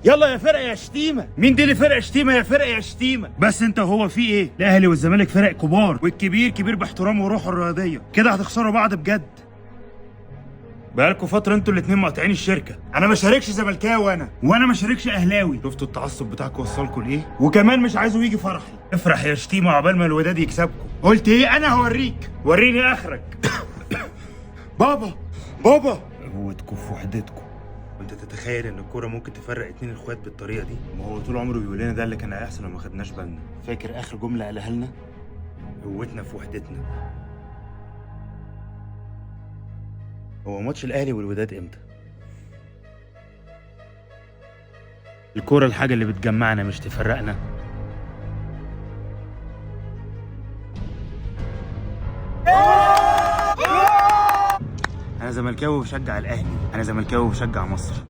يلا يا فرقه يا شتيمه. مين دي اللي فرقه شتيمه يا فرقه يا شتيمه؟ بس انت وهو في ايه؟ الاهلي والزمالك فرق كبار، والكبير كبير باحترامه وروحه الرياضيه، كده هتخسروا بعض بجد. بقالكوا فتره انتوا الاتنين مقاطعين الشركه. انا ما شاركش زملكاوي وانا ما شاركش اهلاوي. شفتوا التعصب بتاعكم وصلكوا لايه؟ وكمان مش عايزه يجي فرحي. افرح يا شتيمه عقبال ما الوداد يكسبكم. قلت ايه؟ انا هوريك، وريني اخرك. بابا بابا، قوتكم في وحدتكم. وانت تتخيل ان الكوره ممكن تفرق اتنين اخوات بالطريقه دي؟ ما هو طول عمره بيقول لنا ده اللي كان هيحصل لو ما خدناش بالنا. فاكر اخر جمله قالها لنا؟ قوتنا في وحدتنا. هو ماتش الاهلي والوداد امتى؟ الكوره الحاجه اللي بتجمعنا مش تفرقنا. انا زملكاوي وبشجع الاهلي، انا زملكاوي وبشجع مصر.